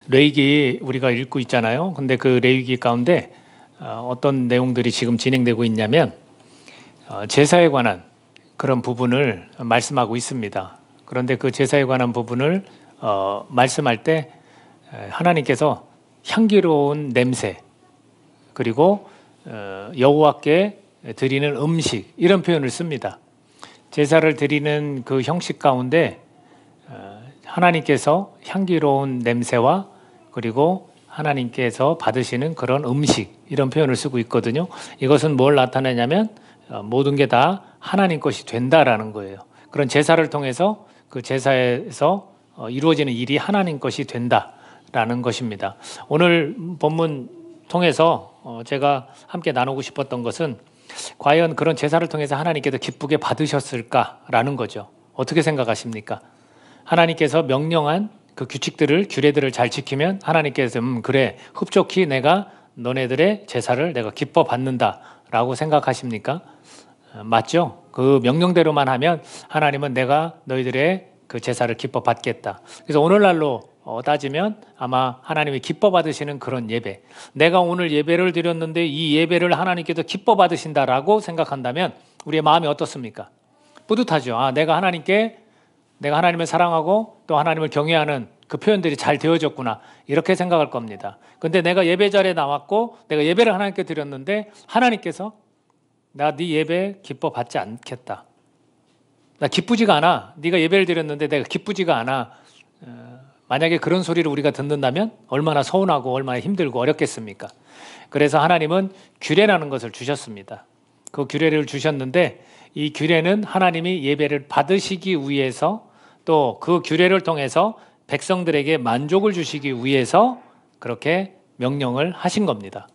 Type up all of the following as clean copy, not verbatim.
레위기 우리가 읽고 있잖아요. 근데 그 레위기 가운데 어떤 내용들이 지금 진행되고 있냐면 제사에 관한 그런 부분을 말씀하고 있습니다. 그런데 그 제사에 관한 부분을 말씀할 때 하나님께서 향기로운 냄새 그리고 여호와께 드리는 음식 이런 표현을 씁니다. 제사를 드리는 그 형식 가운데 하나님께서 향기로운 냄새와 그리고 하나님께서 받으시는 그런 음식 이런 표현을 쓰고 있거든요. 이것은 뭘 나타내냐면 모든 게 다 하나님 것이 된다라는 거예요. 그런 제사를 통해서 그 제사에서 이루어지는 일이 하나님 것이 된다라는 것입니다. 오늘 본문 통해서 제가 함께 나누고 싶었던 것은 과연 그런 제사를 통해서 하나님께서 기쁘게 받으셨을까라는 거죠. 어떻게 생각하십니까? 하나님께서 명령한 그 규칙들을 규례들을 잘 지키면 하나님께서 그래 흡족히 내가 너네들의 제사를 내가 기뻐 받는다라고 생각하십니까? 맞죠? 그 명령대로만 하면 하나님은 내가 너희들의 그 제사를 기뻐 받겠다. 그래서 오늘날로 따지면 아마 하나님이 기뻐 받으시는 그런 예배. 내가 오늘 예배를 드렸는데 이 예배를 하나님께서 기뻐 받으신다라고 생각한다면 우리의 마음이 어떻습니까? 뿌듯하죠. 내가 하나님을 사랑하고 또 하나님을 경외하는 그 표현들이 잘 되어졌구나 이렇게 생각할 겁니다. 근데 내가 예배 자리에 나왔고 내가 예배를 하나님께 드렸는데 하나님께서 나 네 예배 기뻐 받지 않겠다. 나 기쁘지가 않아. 네가 예배를 드렸는데 내가 기쁘지가 않아. 만약에 그런 소리를 우리가 듣는다면 얼마나 서운하고 얼마나 힘들고 어렵겠습니까? 그래서 하나님은 규례라는 것을 주셨습니다. 그 규례를 주셨는데 이 규례는 하나님이 예배를 받으시기 위해서 또 그 규례를 통해서 백성들에게 만족을 주시기 위해서 그렇게 명령을 하신 겁니다.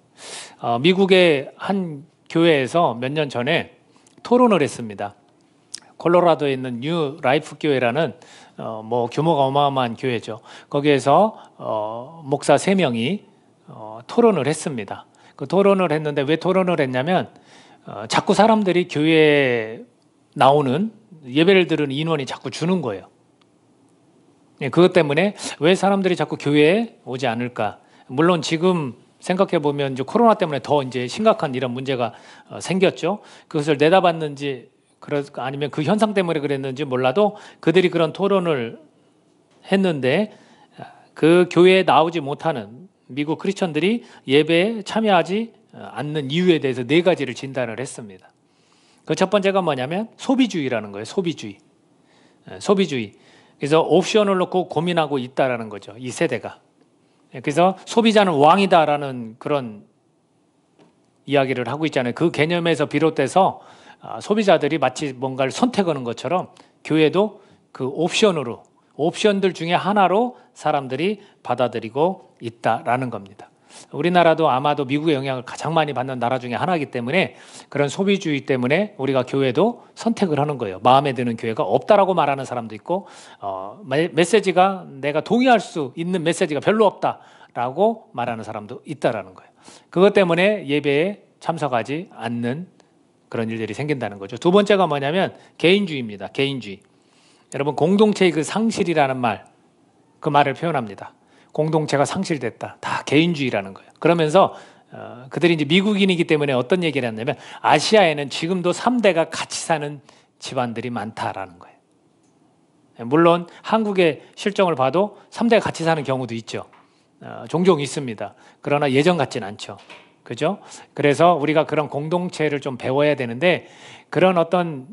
미국의 한 교회에서 몇 년 전에 토론을 했습니다. 콜로라도에 있는 뉴 라이프 교회라는 규모가 어마어마한 교회죠. 거기에서 목사 3명이 토론을 했습니다. 그 토론을 했는데 왜 토론을 했냐면 자꾸 사람들이 교회에 나오는 예배를 들은 인원이 자꾸 주는 거예요. 그것 때문에 왜 사람들이 자꾸 교회에 오지 않을까? 물론 지금 생각해 보면 이제 코로나 때문에 더 이제 심각한 이런 문제가 생겼죠. 그것을 내다봤는지 아니면 그 현상 때문에 그랬는지 몰라도 그들이 그런 토론을 했는데 그 교회에 나오지 못하는 미국 크리스천들이 예배에 참여하지 않는 이유에 대해서 4가지를 진단을 했습니다. 그 첫 번째가 뭐냐면 소비주의라는 거예요. 소비주의. 그래서 옵션을 놓고 고민하고 있다라는 거죠. 이 세대가. 그래서 소비자는 왕이다라는 그런 이야기를 하고 있잖아요. 그 개념에서 비롯돼서 소비자들이 마치 뭔가를 선택하는 것처럼 교회도 그 옵션들 중에 하나로 사람들이 받아들이고 있다라는 겁니다. 우리나라도 아마도 미국의 영향을 가장 많이 받는 나라 중에 하나이기 때문에 그런 소비주의 때문에 우리가 교회도 선택을 하는 거예요. 마음에 드는 교회가 없다라고 말하는 사람도 있고 메시지가 내가 동의할 수 있는 메시지가 별로 없다라고 말하는 사람도 있다라는 거예요. 그것 때문에 예배에 참석하지 않는 그런 일들이 생긴다는 거죠. 두 번째가 뭐냐면 개인주의입니다. 개인주의. 여러분 공동체의 그 상실이라는 말, 그 말을 표현합니다. 공동체가 상실됐다. 다 개인주의라는 거예요. 그러면서 그들이 이제 미국인이기 때문에 어떤 얘기를 했냐면 아시아에는 지금도 3대가 같이 사는 집안들이 많다라는 거예요. 물론 한국의 실정을 봐도 3대가 같이 사는 경우도 있죠. 종종 있습니다. 그러나 예전 같진 않죠. 그죠? 그래서 우리가 그런 공동체를 좀 배워야 되는데 그런 어떤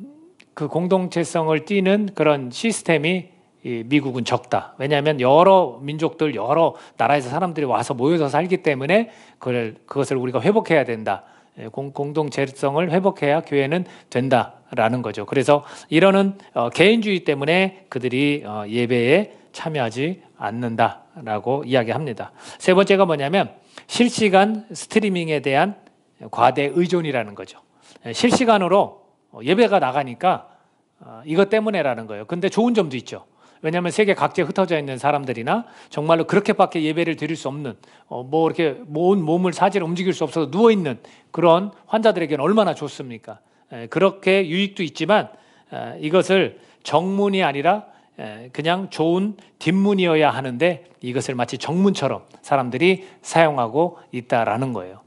그 공동체성을 띠는 그런 시스템이 미국은 적다. 왜냐하면 여러 민족들, 여러 나라에서 사람들이 와서 모여서 살기 때문에 그것을 우리가 회복해야 된다. 공동체성을 회복해야 교회는 된다라는 거죠. 그래서 이러는 개인주의 때문에 그들이 예배에 참여하지 않는다라고 이야기합니다. 세 번째가 뭐냐면 실시간 스트리밍에 대한 과대 의존이라는 거죠. 실시간으로 예배가 나가니까 이것 때문에라는 거예요. 근데 좋은 점도 있죠. 왜냐하면 세계 각지에 흩어져 있는 사람들이나 정말로 그렇게밖에 예배를 드릴 수 없는 이렇게 몸을 사지를 움직일 수 없어서 누워있는 그런 환자들에게는 얼마나 좋습니까? 그렇게 유익도 있지만 이것을 정문이 아니라 그냥 좋은 뒷문이어야 하는데 이것을 마치 정문처럼 사람들이 사용하고 있다라는 거예요.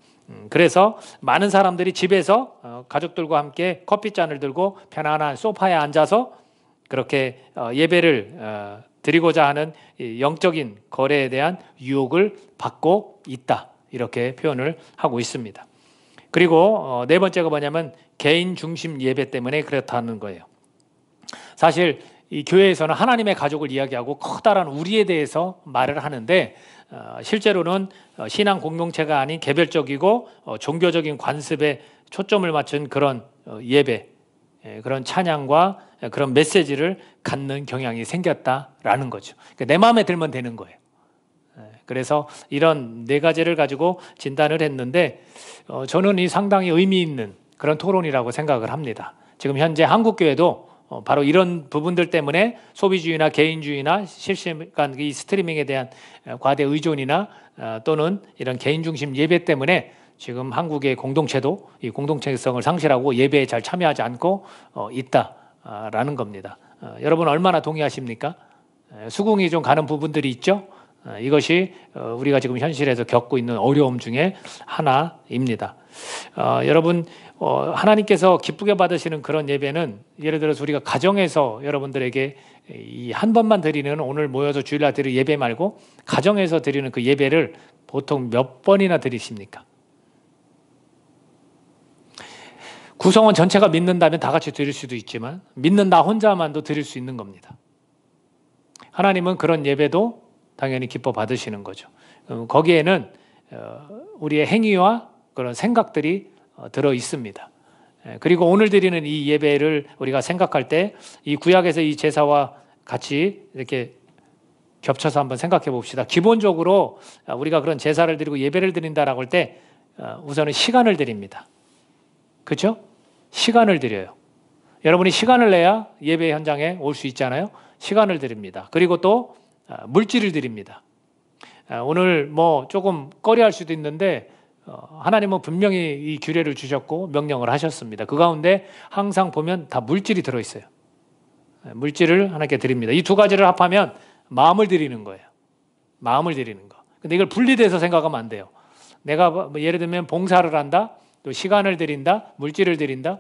그래서 많은 사람들이 집에서 가족들과 함께 커피잔을 들고 편안한 소파에 앉아서 그렇게 예배를 드리고자 하는 영적인 거래에 대한 유혹을 받고 있다. 이렇게 표현을 하고 있습니다. 그리고 네 번째가 뭐냐면 개인 중심 예배 때문에 그렇다는 거예요. 사실 이 교회에서는 하나님의 가족을 이야기하고 커다란 우리에 대해서 말을 하는데 실제로는 신앙 공동체가 아닌 개별적이고 종교적인 관습에 초점을 맞춘 그런 예배, 그런 찬양과 그런 메시지를 갖는 경향이 생겼다라는 거죠. 그러니까 내 마음에 들면 되는 거예요. 그래서 이런 네 가지를 가지고 진단을 했는데 저는 이 상당히 의미 있는 그런 토론이라고 생각을 합니다. 지금 현재 한국교회도 바로 이런 부분들 때문에 소비주의나 개인주의나 실시간 이 스트리밍에 대한 과대 의존이나 또는 이런 개인 중심 예배 때문에 지금 한국의 공동체도 이 공동체성을 상실하고 예배에 잘 참여하지 않고 있다라는 겁니다. 여러분 얼마나 동의하십니까? 수긍이 좀 가는 부분들이 있죠? 이것이 우리가 지금 현실에서 겪고 있는 어려움 중에 하나입니다. 여러분 하나님께서 기쁘게 받으시는 그런 예배는 예를 들어서 우리가 가정에서 여러분들에게 이 한 번만 드리는 오늘 모여서 주일날 드릴 예배 말고 가정에서 드리는 그 예배를 보통 몇 번이나 드리십니까? 구성원 전체가 믿는다면 다 같이 드릴 수도 있지만 믿는 나 혼자만도 드릴 수 있는 겁니다. 하나님은 그런 예배도 당연히 기뻐 받으시는 거죠. 거기에는 우리의 행위와 그런 생각들이 들어 있습니다. 그리고 오늘 드리는 이 예배를 우리가 생각할 때 이 구약에서 이 제사와 같이 이렇게 겹쳐서 한번 생각해 봅시다. 기본적으로 우리가 그런 제사를 드리고 예배를 드린다라고 할 때 우선은 시간을 드립니다. 그렇죠? 시간을 드려요. 여러분이 시간을 내야 예배 현장에 올 수 있잖아요. 시간을 드립니다. 그리고 또 물질을 드립니다. 오늘 뭐 조금 꺼려할 수도 있는데 하나님은 분명히 이 규례를 주셨고 명령을 하셨습니다. 그 가운데 항상 보면 다 물질이 들어있어요. 물질을 하나님께 드립니다. 이 두 가지를 합하면 마음을 드리는 거예요. 마음을 드리는 거. 근데 이걸 분리돼서 생각하면 안 돼요. 내가 예를 들면 봉사를 한다, 또 시간을 드린다, 물질을 드린다.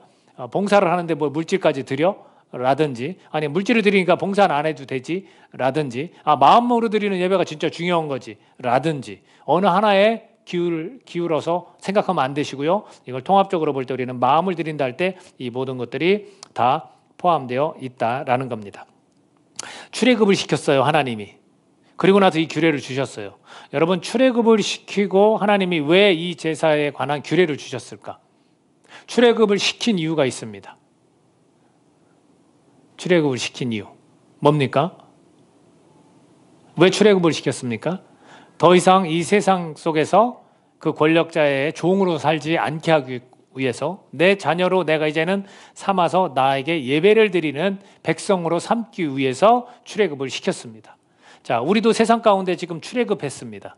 봉사를 하는데 뭐 물질까지 드려? 라든지 아니 물질을 드리니까 봉사는 안 해도 되지 라든지 마음으로 드리는 예배가 진짜 중요한 거지 라든지 어느 하나에 기울어서 생각하면 안 되시고요. 이걸 통합적으로 볼 때 우리는 마음을 드린다 할 때 이 모든 것들이 다 포함되어 있다라는 겁니다. 출애굽을 시켰어요, 하나님이. 그리고 나서 이 규례를 주셨어요. 여러분 출애굽을 시키고 하나님이 왜 이 제사에 관한 규례를 주셨을까? 출애굽을 시킨 이유가 있습니다. 출애굽을 시킨 이유 뭡니까? 왜 출애굽을 시켰습니까? 더 이상 이 세상 속에서 그 권력자의 종으로 살지 않게 하기 위해서 내 자녀로 내가 이제는 삼아서 나에게 예배를 드리는 백성으로 삼기 위해서 출애굽을 시켰습니다. 자, 우리도 세상 가운데 지금 출애굽했습니다.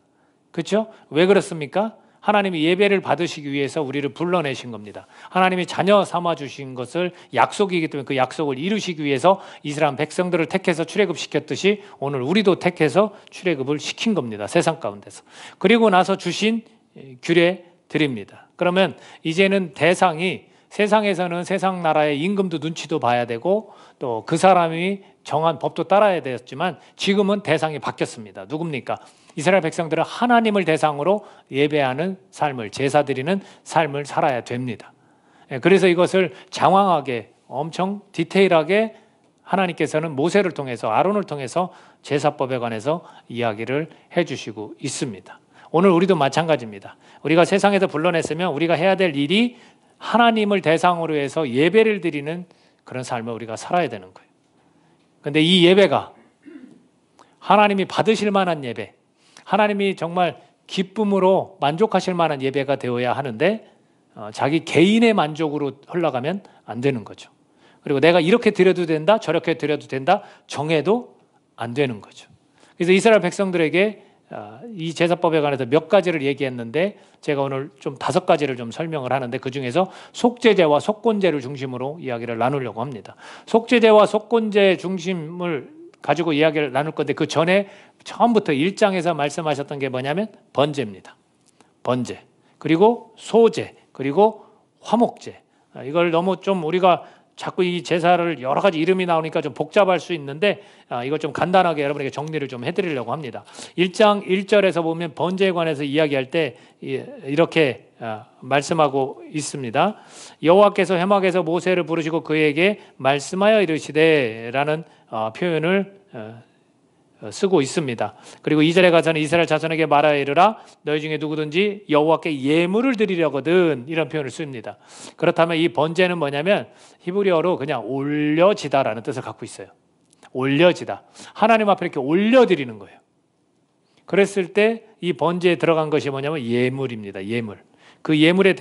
그렇죠? 왜 그렇습니까? 하나님이 예배를 받으시기 위해서 우리를 불러내신 겁니다. 하나님이 자녀 삼아 주신 것을 약속이기 때문에 그 약속을 이루시기 위해서 이스라엘 백성들을 택해서 출애굽시켰듯이 오늘 우리도 택해서 출애굽을 시킨 겁니다. 세상 가운데서. 그리고 나서 주신 규례들입니다. 그러면 이제는 대상이 세상에서는 세상 나라의 임금도 눈치도 봐야 되고 또 그 사람이 정한 법도 따라야 되었지만 지금은 대상이 바뀌었습니다. 누굽니까? 이스라엘 백성들은 하나님을 대상으로 예배하는 삶을 제사 드리는 삶을 살아야 됩니다. 그래서 이것을 장황하게 엄청 디테일하게 하나님께서는 모세를 통해서 아론을 통해서 제사법에 관해서 이야기를 해주시고 있습니다. 오늘 우리도 마찬가지입니다. 우리가 세상에서 불러냈으면 우리가 해야 될 일이 하나님을 대상으로 해서 예배를 드리는 그런 삶을 우리가 살아야 되는 거예요. 그런데 이 예배가 하나님이 받으실 만한 예배, 하나님이 정말 기쁨으로 만족하실 만한 예배가 되어야 하는데 자기 개인의 만족으로 흘러가면 안 되는 거죠. 그리고 내가 이렇게 드려도 된다, 저렇게 드려도 된다 정해도 안 되는 거죠. 그래서 이스라엘 백성들에게 이 제사법에 관해서 몇 가지를 얘기했는데 제가 오늘 좀 5가지를 좀 설명을 하는데 그중에서 속죄제와 속건제를 중심으로 이야기를 나누려고 합니다. 속죄제와 속건제 중심을 가지고 이야기를 나눌 건데 그 전에 처음부터 1장에서 말씀하셨던 게 뭐냐면 번제입니다. 번제, 그리고 소제, 그리고 화목제. 이걸 너무 좀 우리가 자꾸 이 제사를 여러 가지 이름이 나오니까 좀 복잡할 수 있는데 이걸 좀 간단하게 여러분에게 정리를 좀 해드리려고 합니다. 1장 1절에서 보면 번제에 관해서 이야기할 때 이렇게 말씀하고 있습니다. 여호와께서 회막에서 모세를 부르시고 그에게 말씀하여 이르시되 라는 표현을 쓰고 있습니다. 그리고 2절에 가서는 이스라엘 자손에게 말하여 이르라 너희 중에 누구든지 여호와께 예물을 드리려거든 이런 표현을 씁니다. 그렇다면 이 번제는 뭐냐면 히브리어로 그냥 올려지다라는 뜻을 갖고 있어요. 올려지다. 하나님 앞에 이렇게 올려드리는 거예요. 그랬을 때 이 번제에 들어간 것이 뭐냐면 예물입니다. 예물. 그 예물의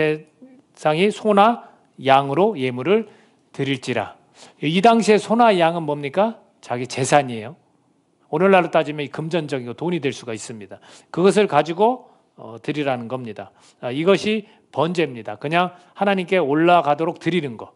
대상이 소나 양으로 예물을 드릴지라. 이 당시에 소나 양은 뭡니까? 자기 재산이에요. 오늘날로 따지면 금전적이고 돈이 될 수가 있습니다. 그것을 가지고 드리라는 겁니다. 이것이 번제입니다. 그냥 하나님께 올라가도록 드리는 것.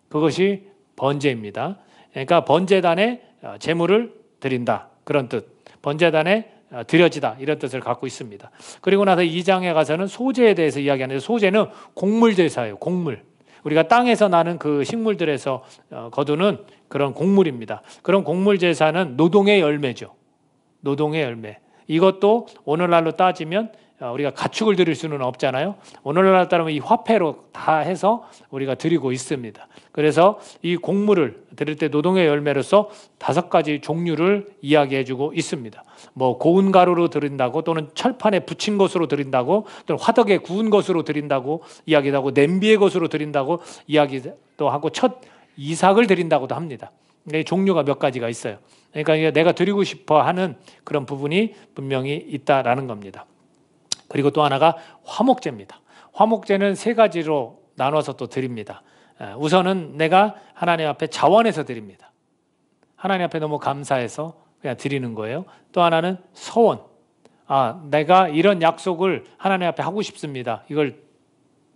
그것이 번제입니다. 그러니까 번제단에 제물을 드린다. 그런 뜻. 번제단에 드려지다. 이런 뜻을 갖고 있습니다. 그리고 나서 2장에 가서는 소제에 대해서 이야기하는데 소제는 곡물 제사예요. 곡물. 우리가 땅에서 나는 그 식물들에서 거두는 그런 곡물입니다. 그런 곡물 제사는 노동의 열매죠. 노동의 열매. 이것도 오늘날로 따지면 우리가 가축을 드릴 수는 없잖아요. 오늘날로 따르면 이 화폐로 다 해서 우리가 드리고 있습니다. 그래서 이 곡물을 드릴 때 노동의 열매로서 5가지 종류를 이야기해주고 있습니다. 뭐 고운 가루로 드린다고 또는 철판에 붙인 것으로 드린다고 또는 화덕에 구운 것으로 드린다고 이야기도 하고 냄비의 것으로 드린다고 이야기도 하고 첫 이삭을 드린다고도 합니다. 종류가 몇 가지가 있어요. 그러니까 내가 드리고 싶어 하는 그런 부분이 분명히 있다라는 겁니다. 그리고 또 하나가 화목제입니다. 화목제는 3가지로 나눠서 또 드립니다. 우선은 내가 하나님 앞에 자원해서 드립니다. 하나님 앞에 너무 감사해서 그냥 드리는 거예요. 또 하나는 서원. 내가 이런 약속을 하나님 앞에 하고 싶습니다. 이걸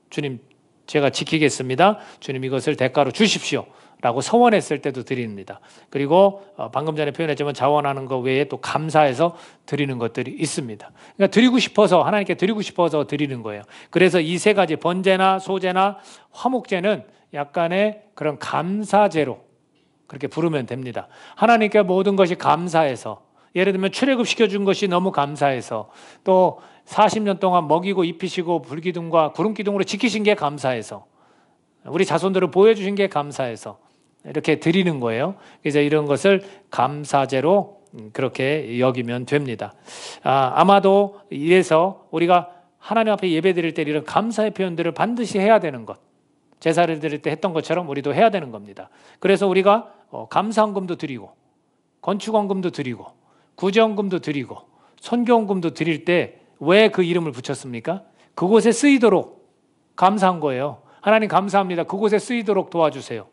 주님 제가 지키겠습니다. 주님 이것을 대가로 주십시오. 라고 서원했을 때도 드립니다. 그리고 방금 전에 표현했지만 자원하는 것 외에 또 감사해서 드리는 것들이 있습니다. 그러니까 드리고 싶어서 하나님께 드리고 싶어서 드리는 거예요. 그래서 이 3가지 번제나 소제나 화목제는 약간의 그런 감사제로 그렇게 부르면 됩니다. 하나님께 모든 것이 감사해서 예를 들면 출애굽 시켜준 것이 너무 감사해서 또 40년 동안 먹이고 입히시고 불기둥과 구름기둥으로 지키신 게 감사해서 우리 자손들을 보여주신 게 감사해서 이렇게 드리는 거예요. 그래서 이런 것을 감사제로 그렇게 여기면 됩니다. 아마도 이래서 우리가 하나님 앞에 예배 드릴 때 이런 감사의 표현들을 반드시 해야 되는 것. 제사를 드릴 때 했던 것처럼 우리도 해야 되는 겁니다. 그래서 우리가 감사헌금도 드리고 건축헌금도 드리고 구제헌금도 드리고 선교헌금도 드릴 때 왜 그 이름을 붙였습니까? 그곳에 쓰이도록 감사한 거예요. 하나님 감사합니다. 그곳에 쓰이도록 도와주세요.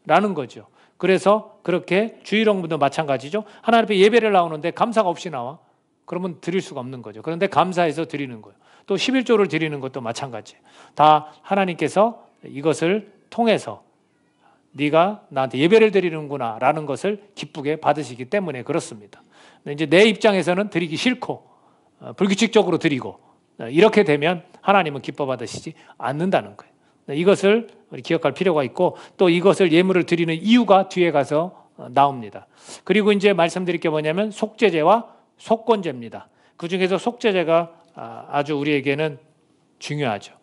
라는 거죠. 그래서 그렇게 주일헌금도 마찬가지죠. 하나님 앞에 예배를 나오는데 감사가 없이 나와. 그러면 드릴 수가 없는 거죠. 그런데 감사해서 드리는 거예요. 또 11조를 드리는 것도 마찬가지예요. 다 하나님께서 이것을 통해서 네가 나한테 예배를 드리는구나 라는 것을 기쁘게 받으시기 때문에 그렇습니다. 근데 이제 내 입장에서는 드리기 싫고 불규칙적으로 드리고 이렇게 되면 하나님은 기뻐 받으시지 않는다는 거예요. 이것을 우리 기억할 필요가 있고 또 이것을 예물을 드리는 이유가 뒤에 가서 나옵니다. 그리고 이제 말씀드릴 게 뭐냐면 속죄제와 속건제입니다. 그중에서 속죄제가 아주 우리에게는 중요하죠.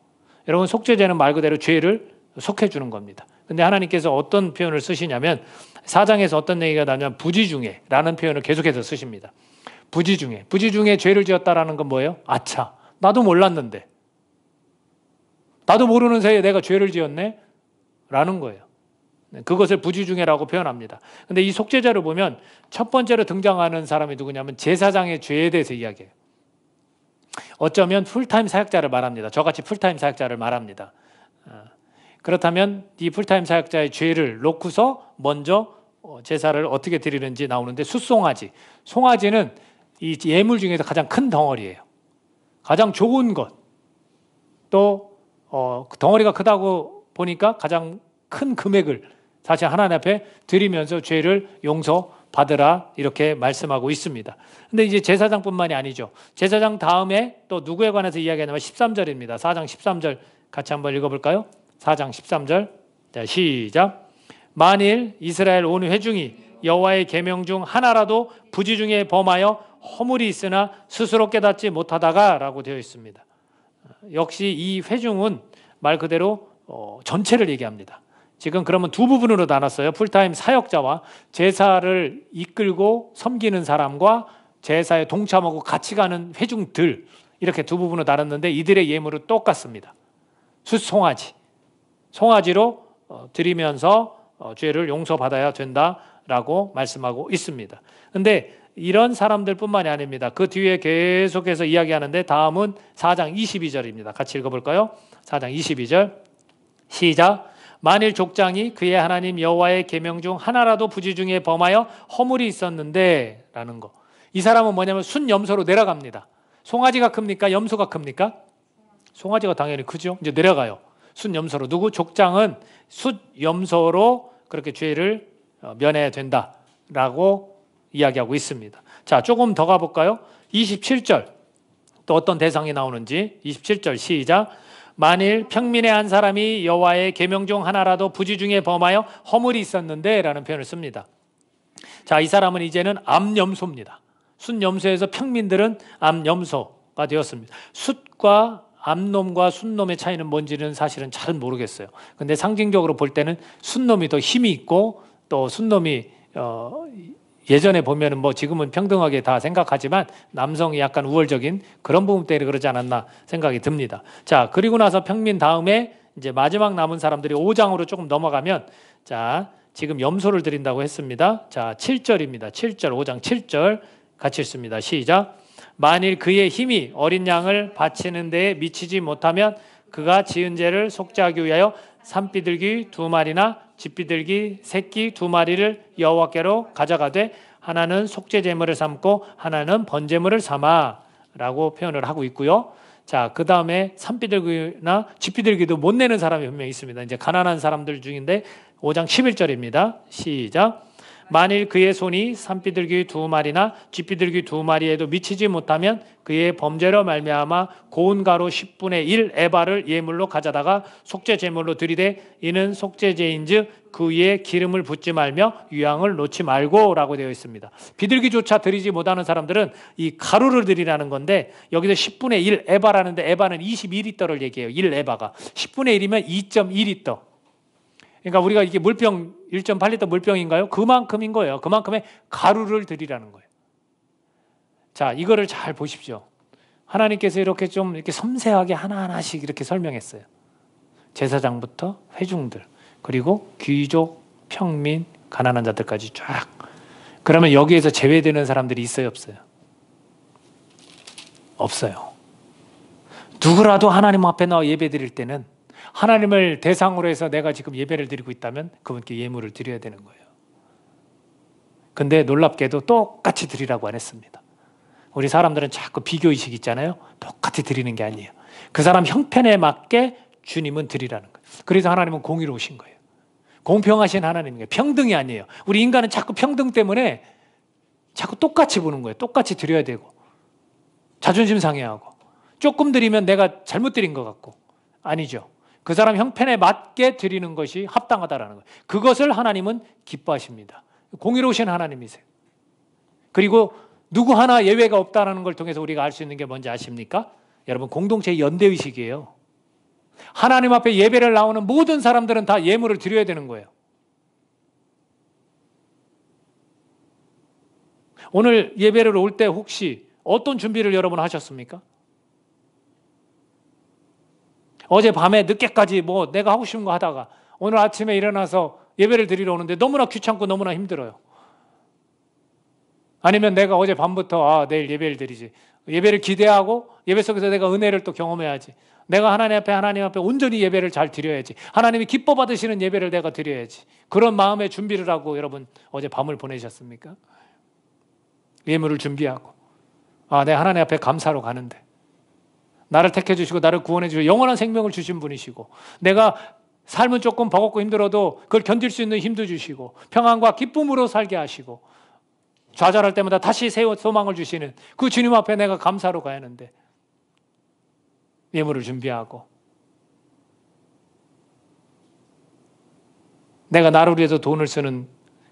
여러분 속죄제는 말 그대로 죄를 속해주는 겁니다. 근데 하나님께서 어떤 표현을 쓰시냐면 4장에서 어떤 얘기가 나오냐면 부지중에라는 표현을 계속해서 쓰십니다. 부지중에 죄를 지었다라는 건 뭐예요? 아차, 나도 몰랐는데 나도 모르는 사이에 내가 죄를 지었네? 라는 거예요. 그것을 부지중에라고 표현합니다. 근데 이 속죄제를 보면 첫 번째로 등장하는 사람이 누구냐면 제사장의 죄에 대해서 이야기해요. 어쩌면 풀타임 사역자를 말합니다. 저같이 풀타임 사역자를 말합니다. 그렇다면 이 풀타임 사역자의 죄를 놓고서 먼저 제사를 어떻게 드리는지 나오는데 숫송아지. 송아지는 이 예물 중에서 가장 큰 덩어리예요. 가장 좋은 것. 또 그 덩어리가 크다고 보니까 가장 큰 금액을 사실 하나님 앞에 드리면서 죄를 받으라 이렇게 말씀하고 있습니다. 근데 이제 제사장뿐만이 아니죠. 제사장 다음에 또 누구에 관해서 이야기하냐면 13절입니다. 4장 13절 같이 한번 읽어볼까요? 4장 13절. 자, 시작. 만일 이스라엘 온 회중이 여호와의 계명 중 하나라도 부지 중에 범하여 허물이 있으나 스스로 깨닫지 못하다가 라고 되어 있습니다. 역시 이 회중은 말 그대로 전체를 얘기합니다. 지금 그러면 두 부분으로 나눴어요. 풀타임 사역자와 제사를 이끌고 섬기는 사람과 제사에 동참하고 같이 가는 회중들, 이렇게 두 부분으로 나눴는데 이들의 예물은 똑같습니다. 숫송아지, 송아지로 드리면서 죄를 용서받아야 된다라고 말씀하고 있습니다. 근데 이런 사람들뿐만이 아닙니다. 그 뒤에 계속해서 이야기하는데 다음은 4장 22절입니다. 같이 읽어볼까요? 4장 22절 시작. 만일 족장이 그의 하나님 여호와의 계명 중 하나라도 부지 중에 범하여 허물이 있었는데 라는 거. 이 사람은 뭐냐면 순염소로 내려갑니다. 송아지가 큽니까? 염소가 큽니까? 송아지가 당연히 크죠. 이제 내려가요. 순염소로. 누구? 족장은 숫염소로 그렇게 죄를 면해야 된다라고 이야기하고 있습니다. 자, 조금 더 가볼까요? 27절 또 어떤 대상이 나오는지 27절 시작. 만일 평민의 한 사람이 여호와의 계명 중 하나라도 부지 중에 범하여 허물이 있었는데 라는 표현을 씁니다. 자, 이 사람은 이제는 암염소입니다. 순염소에서 평민들은 암염소가 되었습니다. 숫과 암놈과 순놈의 차이는 뭔지는 사실은 잘 모르겠어요. 근데 상징적으로 볼 때는 순놈이 더 힘이 있고 또 순놈이 예전에 보면은 뭐 지금은 평등하게 다 생각하지만 남성이 약간 우월적인 그런 부분 때문에 그러지 않았나 생각이 듭니다. 자, 그리고 나서 평민 다음에 이제 마지막 남은 사람들이 5장으로 조금 넘어가면 자, 지금 염소를 드린다고 했습니다. 자, 7절입니다. 7절, 5장 7절 같이 읽습니다. 시작. 만일 그의 힘이 어린 양을 바치는 데에 미치지 못하면 그가 지은 죄를 속죄하기 위하여 산비둘기 2마리나 쥐비둘기 새끼 2마리를 여호와께로 가져가되 하나는 속죄 제물을 삼고 하나는 번제물을 삼아라고 표현을 하고 있고요. 자, 그 다음에 산비둘기나 쥐비둘기도 못 내는 사람이 분명히 있습니다. 이제 가난한 사람들 중인데 5장 11절입니다. 시작. 만일 그의 손이 산비둘기 2마리나 쥐비둘기 2마리에도 미치지 못하면 그의 범죄로 말미암아 고운 가루 10분의 1 에바를 예물로 가져다가 속죄 제물로 드리되 이는 속죄제인즉 그 위에 기름을 붓지 말며 유향을 놓지 말고 라고 되어 있습니다. 비둘기조차 드리지 못하는 사람들은 이 가루를 드리라는 건데 여기서 10분의 1 에바라는데 에바는 22리터를 얘기해요. 1 에바가 10분의 1이면 2.2리터. 그러니까 우리가 이게 물병 1.8리터 물병인가요? 그만큼인 거예요. 그만큼의 가루를 드리라는 거예요. 자, 이거를 잘 보십시오. 하나님께서 이렇게 좀 이렇게 섬세하게 하나하나씩 이렇게 설명했어요. 제사장부터 회중들, 그리고 귀족, 평민, 가난한 자들까지 쫙. 그러면 여기에서 제외되는 사람들이 있어요, 없어요? 없어요. 누구라도 하나님 앞에 나와 예배 드릴 때는 하나님을 대상으로 해서 내가 지금 예배를 드리고 있다면 그분께 예물을 드려야 되는 거예요. 근데 놀랍게도 똑같이 드리라고 안 했습니다. 우리 사람들은 자꾸 비교의식 있잖아요. 똑같이 드리는 게 아니에요. 그 사람 형편에 맞게 주님은 드리라는 거예요. 그래서 하나님은 공의로우신 거예요. 공평하신 하나님이에요. 평등이 아니에요. 우리 인간은 자꾸 평등 때문에 자꾸 똑같이 보는 거예요. 똑같이 드려야 되고 자존심 상해하고 조금 드리면 내가 잘못 드린 것 같고 아니죠. 그 사람 형편에 맞게 드리는 것이 합당하다라는 거예요. 그것을 하나님은 기뻐하십니다. 공의로우신 하나님이세요. 그리고 누구 하나 예외가 없다는 걸 통해서 우리가 알 수 있는 게 뭔지 아십니까? 여러분, 공동체의 연대의식이에요. 하나님 앞에 예배를 나오는 모든 사람들은 다 예물을 드려야 되는 거예요. 오늘 예배를 올 때 혹시 어떤 준비를 여러분 하셨습니까? 어제 밤에 늦게까지 뭐 내가 하고 싶은 거 하다가 오늘 아침에 일어나서 예배를 드리러 오는데 너무나 귀찮고 너무나 힘들어요. 아니면 내가 어제 밤부터 내일 예배를 드리지. 예배를 기대하고 예배 속에서 내가 은혜를 또 경험해야지. 내가 하나님 앞에 온전히 예배를 잘 드려야지. 하나님이 기뻐 받으시는 예배를 내가 드려야지. 그런 마음의 준비를 하고 여러분 어제 밤을 보내셨습니까? 예물을 준비하고 내가 하나님 앞에 감사로 가는데 나를 택해 주시고 나를 구원해 주시고 영원한 생명을 주신 분이시고 내가 삶은 조금 버겁고 힘들어도 그걸 견딜 수 있는 힘도 주시고 평안과 기쁨으로 살게 하시고 좌절할 때마다 다시 새 소망을 주시는 그 주님 앞에 내가 감사로 가야 하는데 예물을 준비하고 내가 나를 위해서 돈을 쓰는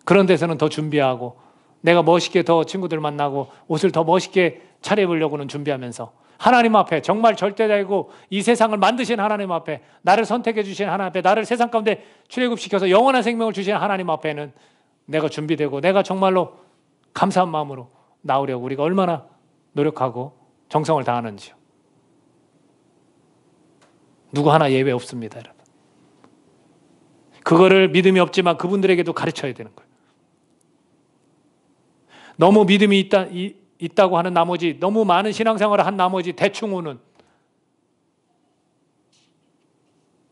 그런 데서는 더 준비하고 내가 멋있게 더 친구들 만나고 옷을 더 멋있게 차려입으려고는 준비하면서 하나님 앞에 정말 절대자이고 이 세상을 만드신 하나님 앞에 나를 선택해 주신 하나님 앞에 나를 세상 가운데 출애굽시켜서 영원한 생명을 주신 하나님 앞에는 내가 준비되고 내가 정말로 감사한 마음으로 나오려고 우리가 얼마나 노력하고 정성을 다하는지요. 누구 하나 예외 없습니다, 여러분. 그거를 믿음이 없지만 그분들에게도 가르쳐야 되는 거예요. 너무 믿음이 있다고 하는 나머지 너무 많은 신앙생활을 한 나머지 대충 오는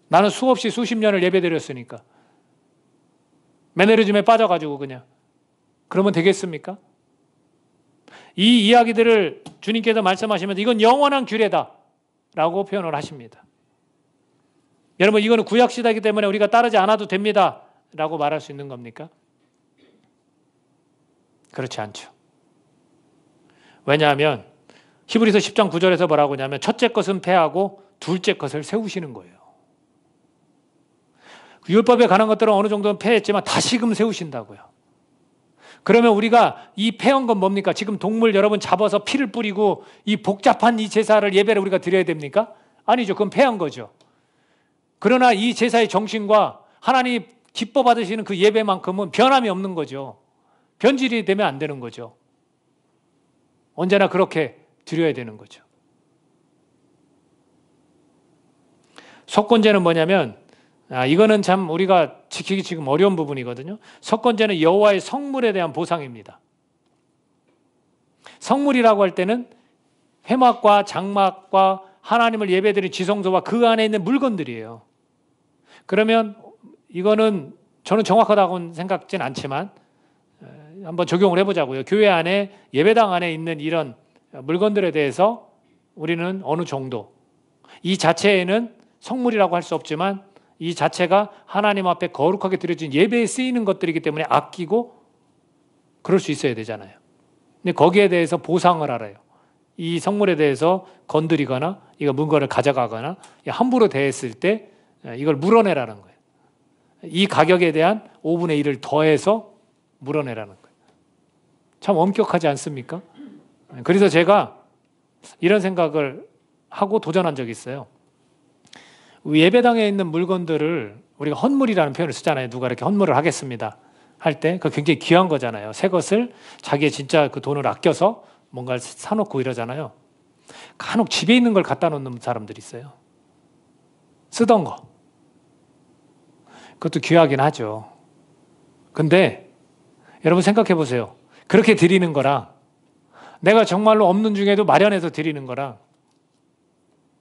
나는 수없이 수십 년을 예배드렸으니까 매너리즘에 빠져가지고 그냥 그러면 되겠습니까? 이 이야기들을 주님께서 말씀하시면서 이건 영원한 규례다 라고 표현을 하십니다. 여러분 이거는 구약시대이기 때문에 우리가 따르지 않아도 됩니다 라고 말할 수 있는 겁니까? 그렇지 않죠. 왜냐하면 히브리서 10장 9절에서 뭐라고 하냐면 첫째 것은 폐하고 둘째 것을 세우시는 거예요. 율법에 관한 것들은 어느 정도는 폐했지만 다시금 세우신다고요. 그러면 우리가 이 폐한 건 뭡니까? 지금 동물 여러분 잡아서 피를 뿌리고 이 복잡한 이 제사를 예배를 우리가 드려야 됩니까? 아니죠. 그건 폐한 거죠. 그러나 이 제사의 정신과 하나님 기뻐 받으시는 그 예배만큼은 변함이 없는 거죠. 변질이 되면 안 되는 거죠. 언제나 그렇게 드려야 되는 거죠. 속건제는 뭐냐면 이거는 참 우리가 지키기 지금 어려운 부분이거든요. 속건제는 여호와의 성물에 대한 보상입니다. 성물이라고 할 때는 회막과 장막과 하나님을 예배드린 지성소와 그 안에 있는 물건들이에요. 그러면 이거는 저는 정확하다고는 생각진 않지만 한번 적용을 해보자고요. 교회 안에 예배당 안에 있는 이런 물건들에 대해서 우리는 어느 정도 이 자체에는 성물이라고 할 수 없지만 이 자체가 하나님 앞에 거룩하게 드려진 예배에 쓰이는 것들이기 때문에 아끼고 그럴 수 있어야 되잖아요. 근데 거기에 대해서 보상을 알아요. 이 성물에 대해서 건드리거나 이거 물건을 가져가거나 함부로 대했을 때 이걸 물어내라는 거예요. 이 가격에 대한 5분의 1을 더해서 물어내라는 거예요. 참 엄격하지 않습니까? 그래서 제가 이런 생각을 하고 도전한 적이 있어요. 예배당에 있는 물건들을 우리가 헌물이라는 표현을 쓰잖아요. 누가 이렇게 헌물을 하겠습니다 할 때 그거 굉장히 귀한 거잖아요. 새 것을 자기의 진짜 그 돈을 아껴서 뭔가를 사놓고 이러잖아요. 간혹 집에 있는 걸 갖다 놓는 사람들이 있어요. 쓰던 거. 그것도 귀하긴 하죠. 근데 여러분 생각해 보세요. 그렇게 드리는 거랑 내가 정말로 없는 중에도 마련해서 드리는 거랑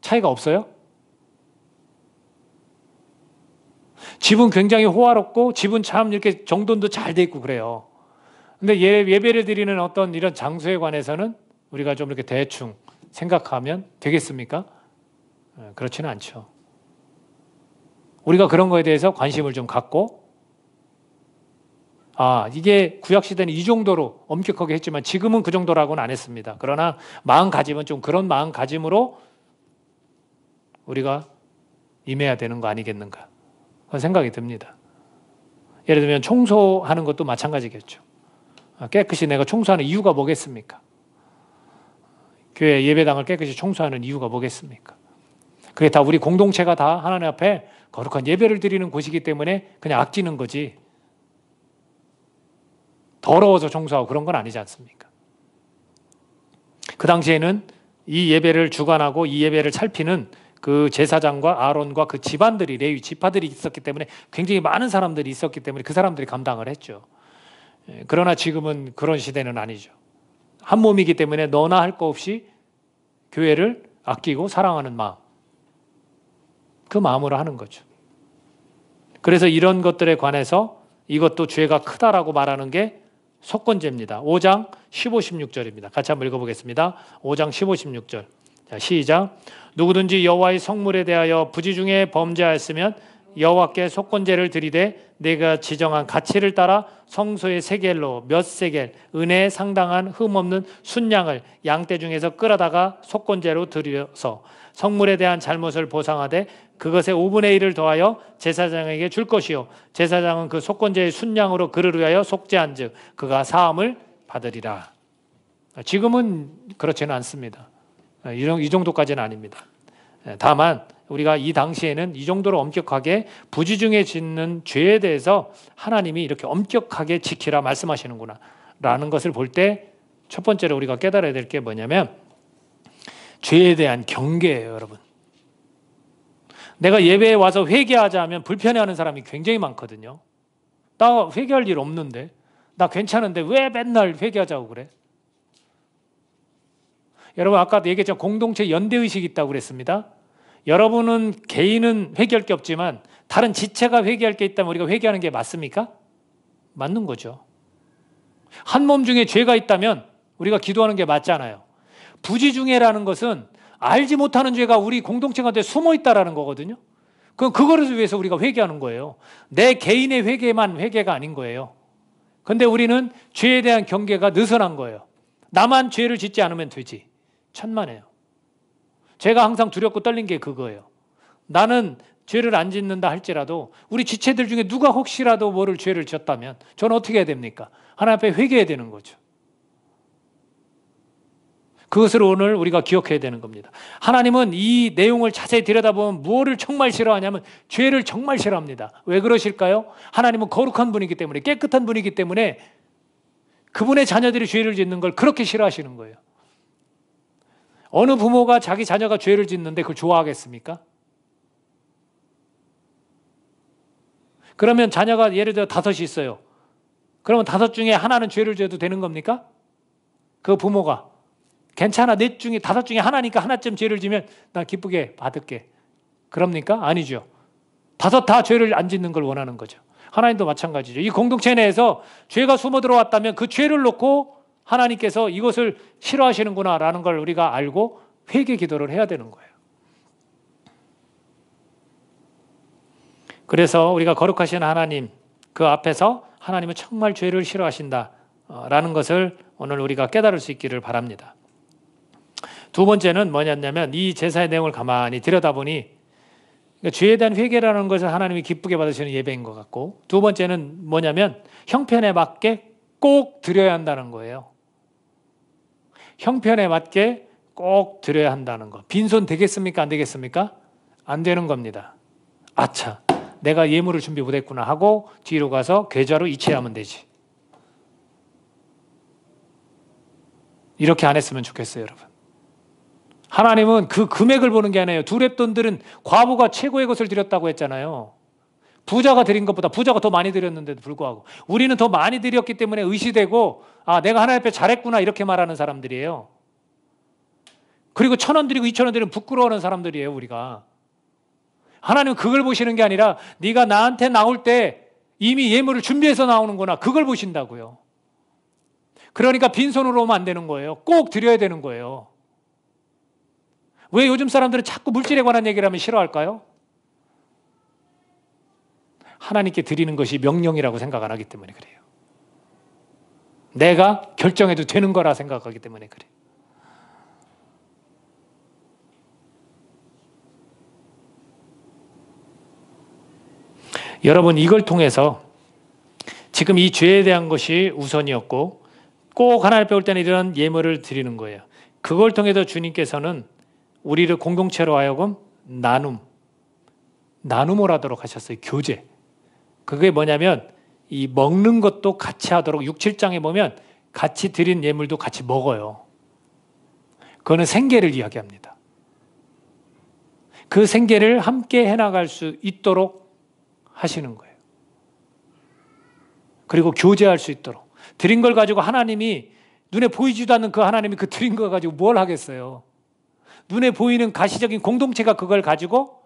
차이가 없어요? 집은 굉장히 호화롭고 집은 참 이렇게 정돈도 잘 돼 있고 그래요. 근데 예배를 드리는 어떤 이런 장소에 관해서는 우리가 좀 이렇게 대충 생각하면 되겠습니까? 그렇지는 않죠. 우리가 그런 거에 대해서 관심을 좀 갖고 이게 구약시대는 이 정도로 엄격하게 했지만 지금은 그 정도라고는 안 했습니다. 그러나 마음가짐은 좀 그런 마음가짐으로 우리가 임해야 되는 거 아니겠는가 그런 생각이 듭니다. 예를 들면 청소하는 것도 마찬가지겠죠. 깨끗이 내가 청소하는 이유가 뭐겠습니까? 교회 예배당을 깨끗이 청소하는 이유가 뭐겠습니까? 그게 다 우리 공동체가 다 하나님 앞에 거룩한 예배를 드리는 곳이기 때문에 그냥 아끼는 거지 더러워서 청소하고 그런 건 아니지 않습니까? 그 당시에는 이 예배를 주관하고 이 예배를 살피는 그 제사장과 아론과 그 집안들이 레위 지파들이 있었기 때문에 굉장히 많은 사람들이 있었기 때문에 그 사람들이 감당을 했죠. 그러나 지금은 그런 시대는 아니죠. 한 몸이기 때문에 너나 할 거 없이 교회를 아끼고 사랑하는 마음 그 마음으로 하는 거죠. 그래서 이런 것들에 관해서 이것도 죄가 크다라고 말하는 게 속건제입니다. 5장 15, 16절입니다. 같이 한번 읽어보겠습니다. 5장 15, 16절. 자, 시작. 누구든지 여호와의 성물에 대하여 부지 중에 범죄하였으면 여호와께 속건제를 드리되 내가 지정한 가치를 따라 성소의 세겔로 몇 세겔 은혜에 상당한 흠없는 순양을 양떼 중에서 끌어다가 속건제로 드려서 성물에 대한 잘못을 보상하되 그것의 5분의 1을 더하여 제사장에게 줄 것이요 제사장은 그 속건제의 순양으로 그를 위하여 속죄한즉 그가 사함을 받으리라. 지금은 그렇지는 않습니다. 이 정도까지는 아닙니다. 다만 우리가 이 당시에는 이 정도로 엄격하게 부지중에 짓는 죄에 대해서 하나님이 이렇게 엄격하게 지키라 말씀하시는구나 라는 것을 볼 때 첫 번째로 우리가 깨달아야 될 게 뭐냐면 죄에 대한 경계예요. 여러분, 내가 예배에 와서 회개하자 하면 불편해하는 사람이 굉장히 많거든요. 나 회개할 일 없는데, 나 괜찮은데 왜 맨날 회개하자고 그래? 여러분, 아까 얘기했죠. 공동체 연대의식이 있다고 그랬습니다. 여러분은 개인은 회개할 게 없지만 다른 지체가 회개할 게 있다면 우리가 회개하는 게 맞습니까? 맞는 거죠. 한 몸 중에 죄가 있다면 우리가 기도하는 게 맞잖아요. 부지중해라는 것은 알지 못하는 죄가 우리 공동체 가운데 숨어 있다라는 거거든요. 그럼 그거를 위해서 우리가 회개하는 거예요. 내 개인의 회개만 회개가 아닌 거예요. 그런데 우리는 죄에 대한 경계가 느슨한 거예요. 나만 죄를 짓지 않으면 되지. 천만에요. 제가 항상 두렵고 떨린 게 그거예요. 나는 죄를 안 짓는다 할지라도 우리 지체들 중에 누가 혹시라도 뭐를 죄를 지었다면 저는 어떻게 해야 됩니까? 하나님 앞에 회개해야 되는 거죠. 그것을 오늘 우리가 기억해야 되는 겁니다. 하나님은 이 내용을 자세히 들여다보면 무엇을 정말 싫어하냐면 죄를 정말 싫어합니다. 왜 그러실까요? 하나님은 거룩한 분이기 때문에, 깨끗한 분이기 때문에 그분의 자녀들이 죄를 짓는 걸 그렇게 싫어하시는 거예요. 어느 부모가 자기 자녀가 죄를 짓는데 그걸 좋아하겠습니까? 그러면 자녀가 예를 들어 5이 있어요. 그러면 5 중에 하나는 죄를 지어도 되는 겁니까? 그 부모가 괜찮아, 5 중에 하나니까 하나쯤 죄를 지면 나 기쁘게 받을게. 그럽니까? 아니죠. 5 다 죄를 안 짓는 걸 원하는 거죠. 하나님도 마찬가지죠. 이 공동체 내에서 죄가 숨어 들어왔다면 그 죄를 놓고 하나님께서 이것을 싫어하시는구나라는 걸 우리가 알고 회개 기도를 해야 되는 거예요. 그래서 우리가 거룩하신 하나님, 그 앞에서 하나님은 정말 죄를 싫어하신다라는 것을 오늘 우리가 깨달을 수 있기를 바랍니다. 두 번째는 뭐냐면 이 제사의 내용을 가만히 들여다보니 죄에 대한 회개라는 것을 하나님이 기쁘게 받으시는 예배인 것 같고, 두 번째는 뭐냐면 형편에 맞게 꼭 드려야 한다는 거예요. 형편에 맞게 꼭 드려야 한다는 거. 빈손 되겠습니까? 안 되겠습니까? 안 되는 겁니다. 아차, 내가 예물을 준비 못했구나 하고 뒤로 가서 계좌로 이체하면 되지. 이렇게 안 했으면 좋겠어요, 여러분. 하나님은 그 금액을 보는 게 아니에요. 두렙돈들은 과부가 최고의 것을 드렸다고 했잖아요. 부자가 드린 것보다 부자가 더 많이 드렸는데도 불구하고 우리는 더 많이 드렸기 때문에 의시되고, 아, 내가 하나님 앞에 잘했구나 이렇게 말하는 사람들이에요. 그리고 1,000원 드리고 2,000원 드리면 부끄러워하는 사람들이에요. 우리가. 하나님은 그걸 보시는 게 아니라 네가 나한테 나올 때 이미 예물을 준비해서 나오는구나, 그걸 보신다고요. 그러니까 빈손으로 오면 안 되는 거예요. 꼭 드려야 되는 거예요. 왜 요즘 사람들은 자꾸 물질에 관한 얘기를 하면 싫어할까요? 하나님께 드리는 것이 명령이라고 생각 안 하기 때문에 그래요. 내가 결정해도 되는 거라 생각하기 때문에 그래요. 여러분, 이걸 통해서 지금 이 죄에 대한 것이 우선이었고 꼭 하나님 앞에 올 때는 이런 예물을 드리는 거예요. 그걸 통해서 주님께서는 우리를 공동체로 하여금 나눔을 하도록 하셨어요. 교제. 그게 뭐냐면 이 먹는 것도 같이 하도록 6, 7장에 보면 같이 드린 예물도 같이 먹어요. 그거는 생계를 이야기합니다. 그 생계를 함께 해나갈 수 있도록 하시는 거예요. 그리고 교제할 수 있도록. 드린 걸 가지고 하나님이, 눈에 보이지도 않는 그 하나님이 그 드린 걸 가지고 뭘 하겠어요. 눈에 보이는 가시적인 공동체가 그걸 가지고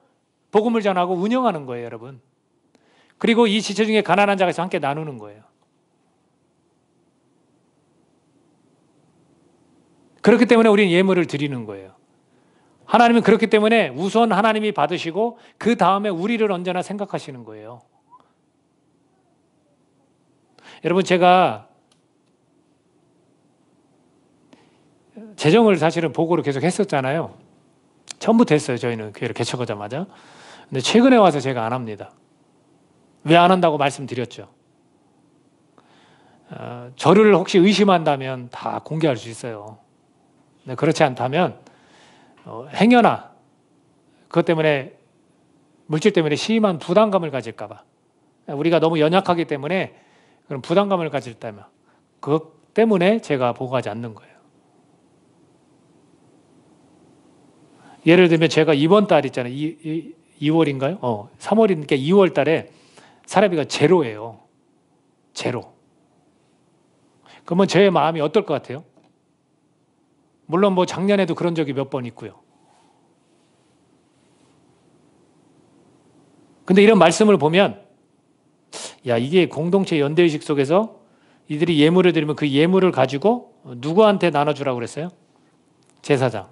복음을 전하고 운영하는 거예요, 여러분. 그리고 이 지체 중에 가난한 자가 있어 함께 나누는 거예요. 그렇기 때문에 우리는 예물을 드리는 거예요. 하나님은 그렇기 때문에 우선 하나님이 받으시고 그 다음에 우리를 언제나 생각하시는 거예요. 여러분, 제가 재정을 사실은 보고를 계속 했었잖아요. 처음부터 했어요. 저희는 교회를 개척하자마자. 근데 최근에 와서 제가 안 합니다. 왜 안 한다고 말씀드렸죠. 저를 혹시 의심한다면 다 공개할 수 있어요. 근데 그렇지 않다면 행여나 그것 때문에 물질 때문에 심한 부담감을 가질까 봐, 우리가 너무 연약하기 때문에 그런 부담감을 가질다면 그것 때문에 제가 보고하지 않는 거예요. 예를 들면 제가 이번 달 있잖아요. 2월인가요? 3월이니까 2월 달에 사례비가 제로예요. 제로. 그러면 제 마음이 어떨 것 같아요? 물론 뭐 작년에도 그런 적이 몇 번 있고요. 근데 이런 말씀을 보면, 야, 이게 공동체 연대의식 속에서 이들이 예물을 드리면 그 예물을 가지고 누구한테 나눠주라고 그랬어요? 제사장.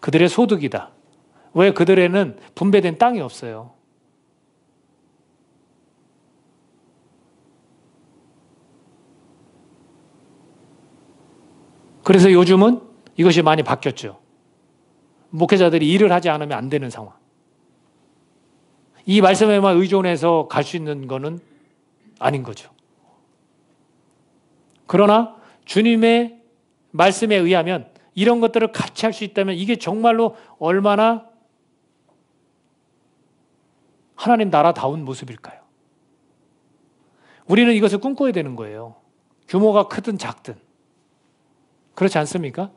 그들의 소득이다. 왜? 그들에는 분배된 땅이 없어요. 그래서 요즘은 이것이 많이 바뀌었죠. 목회자들이 일을 하지 않으면 안 되는 상황. 이 말씀에만 의존해서 갈 수 있는 것은 아닌 거죠. 그러나 주님의 말씀에 의하면 이런 것들을 같이 할 수 있다면 이게 정말로 얼마나 하나님 나라다운 모습일까요? 우리는 이것을 꿈꿔야 되는 거예요. 규모가 크든 작든. 그렇지 않습니까?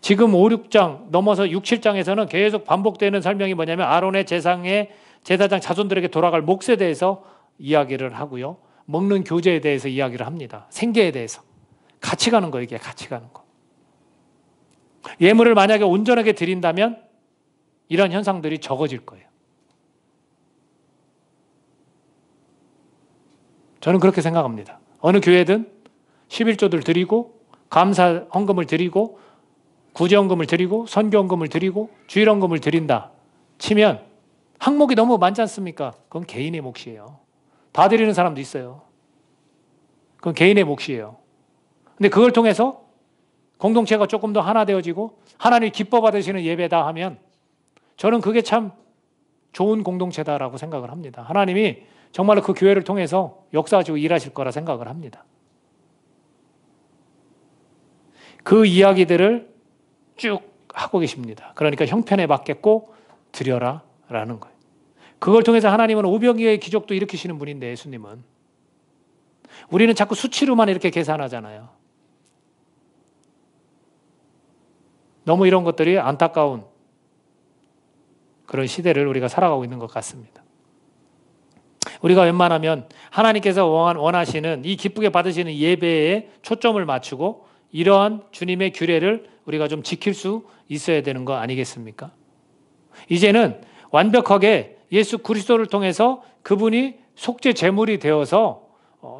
지금 5, 6장 넘어서 6, 7장에서는 계속 반복되는 설명이 뭐냐면 아론의 제사장 자손들에게 돌아갈 몫에 대해서 이야기를 하고요. 먹는 교제에 대해서 이야기를 합니다. 생계에 대해서. 같이 가는 거예요. 이게 같이 가는 거. 예물을 만약에 온전하게 드린다면 이런 현상들이 적어질 거예요. 저는 그렇게 생각합니다. 어느 교회든 11조들 드리고 감사 헌금을 드리고 구제헌금을 드리고 선교헌금을 드리고 주일헌금을 드린다 치면 항목이 너무 많지 않습니까? 그건 개인의 몫이에요. 다 드리는 사람도 있어요. 그건 개인의 몫이에요. 근데 그걸 통해서 공동체가 조금 더 하나 되어지고 하나님이 기뻐 받으시는 예배다 하면 저는 그게 참 좋은 공동체다라고 생각을 합니다. 하나님이 정말로 그 교회를 통해서 역사하시고 일하실 거라 생각을 합니다. 그 이야기들을 쭉 하고 계십니다. 그러니까 형편에 맞겠고 드려라 라는 거예요. 그걸 통해서 하나님은 오병이어의 기적도 일으키시는 분인데 예수님은. 우리는 자꾸 수치로만 이렇게 계산하잖아요. 너무 이런 것들이 안타까운 그런 시대를 우리가 살아가고 있는 것 같습니다. 우리가 웬만하면 하나님께서 원하시는 이 기쁘게 받으시는 예배에 초점을 맞추고 이러한 주님의 규례를 우리가 좀 지킬 수 있어야 되는 거 아니겠습니까? 이제는 완벽하게 예수 그리스도를 통해서 그분이 속죄 제물이 되어서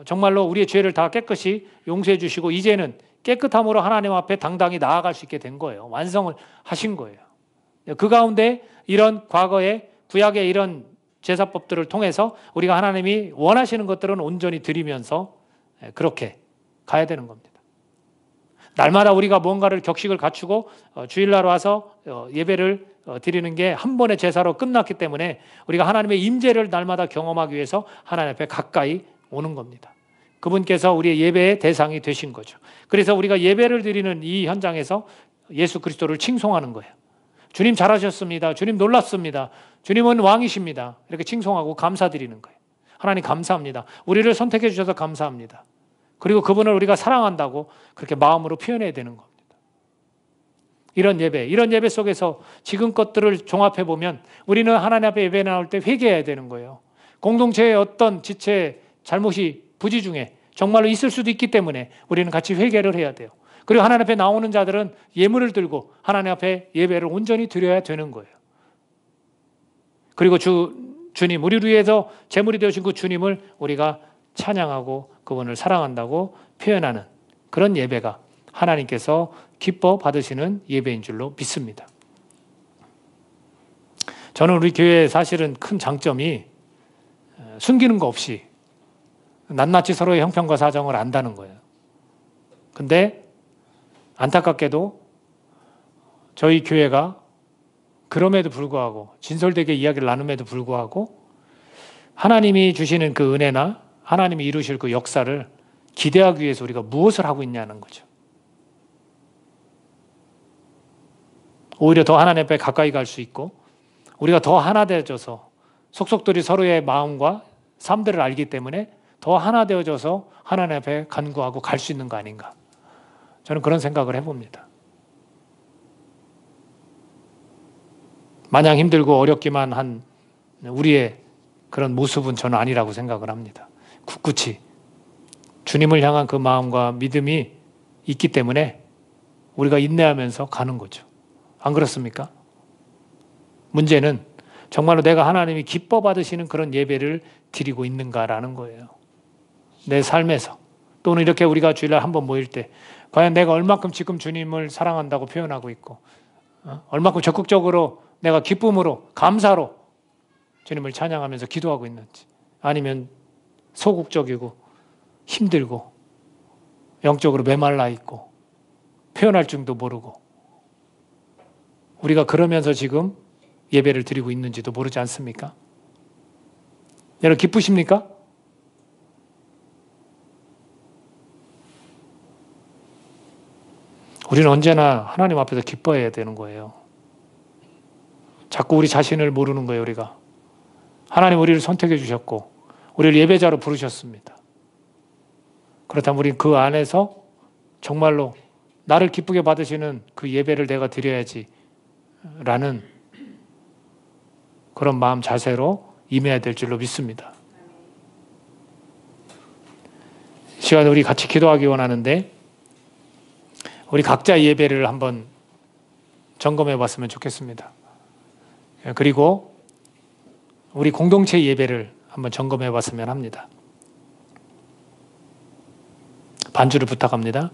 정말로 우리의 죄를 다 깨끗이 용서해 주시고 이제는 깨끗함으로 하나님 앞에 당당히 나아갈 수 있게 된 거예요. 완성을 하신 거예요. 그 가운데 이런 과거의 구약의 이런 제사법들을 통해서 우리가 하나님이 원하시는 것들은 온전히 드리면서 그렇게 가야 되는 겁니다. 날마다 우리가 뭔가를 격식을 갖추고 주일날 와서 예배를 드리는 게 한 번의 제사로 끝났기 때문에 우리가 하나님의 임재를 날마다 경험하기 위해서 하나님 앞에 가까이 오는 겁니다. 그분께서 우리의 예배의 대상이 되신 거죠. 그래서 우리가 예배를 드리는 이 현장에서 예수 그리스도를 칭송하는 거예요. 주님 잘하셨습니다. 주님 놀랐습니다. 주님은 왕이십니다. 이렇게 칭송하고 감사드리는 거예요. 하나님 감사합니다. 우리를 선택해 주셔서 감사합니다. 그리고 그분을 우리가 사랑한다고 그렇게 마음으로 표현해야 되는 겁니다. 이런 예배 속에서 지금 것들을 종합해 보면 우리는 하나님 앞에 예배 나올 때 회개해야 되는 거예요. 공동체의 어떤 지체, 잘못이 부지 중에 정말로 있을 수도 있기 때문에 우리는 같이 회개를 해야 돼요. 그리고 하나님 앞에 나오는 자들은 예물을 들고 하나님 앞에 예배를 온전히 드려야 되는 거예요. 그리고 주님, 우리를 위해서 제물이 되어주신 그 주님을 우리가 찬양하고 그분을 사랑한다고 표현하는 그런 예배가 하나님께서 기뻐 받으시는 예배인 줄로 믿습니다. 저는 우리 교회의 사실은 큰 장점이 숨기는 거 없이 낱낱이 서로의 형편과 사정을 안다는 거예요. 근데 안타깝게도 저희 교회가 그럼에도 불구하고 진솔되게 이야기를 나눔에도 불구하고 하나님이 주시는 그 은혜나 하나님이 이루실 그 역사를 기대하기 위해서 우리가 무엇을 하고 있냐는 거죠. 오히려 더 하나님 앞에 가까이 갈 수 있고 우리가 더 하나 되어져서 속속들이 서로의 마음과 삶들을 알기 때문에 더 하나 되어져서 하나님 앞에 간구하고 갈 수 있는 거 아닌가. 저는 그런 생각을 해봅니다. 마냥 힘들고 어렵기만 한 우리의 그런 모습은 저는 아니라고 생각을 합니다. 굳굳이 주님을 향한 그 마음과 믿음이 있기 때문에 우리가 인내하면서 가는 거죠. 안 그렇습니까? 문제는 정말로 내가 하나님이 기뻐 받으시는 그런 예배를 드리고 있는가라는 거예요. 내 삶에서 또는 이렇게 우리가 주일날 한번 모일 때 과연 내가 얼마큼 지금 주님을 사랑한다고 표현하고 있고 얼마큼 적극적으로 내가 기쁨으로 감사로 주님을 찬양하면서 기도하고 있는지 아니면 소극적이고 힘들고 영적으로 메말라 있고 표현할 줄도 모르고 우리가 그러면서 지금 예배를 드리고 있는지도 모르지 않습니까? 여러분 기쁘십니까? 우리는 언제나 하나님 앞에서 기뻐해야 되는 거예요. 자꾸 우리 자신을 모르는 거예요, 우리가. 하나님 우리를 선택해 주셨고 우리를 예배자로 부르셨습니다. 그렇다면 우리는 그 안에서 정말로 나를 기쁘게 받으시는 그 예배를 내가 드려야지 라는 그런 마음 자세로 임해야 될 줄로 믿습니다. 이 시간에 우리 같이 기도하기 원하는데 우리 각자 예배를 한번 점검해 봤으면 좋겠습니다. 그리고 우리 공동체 예배를 한번 점검해 봤으면 합니다. 반주를 부탁합니다.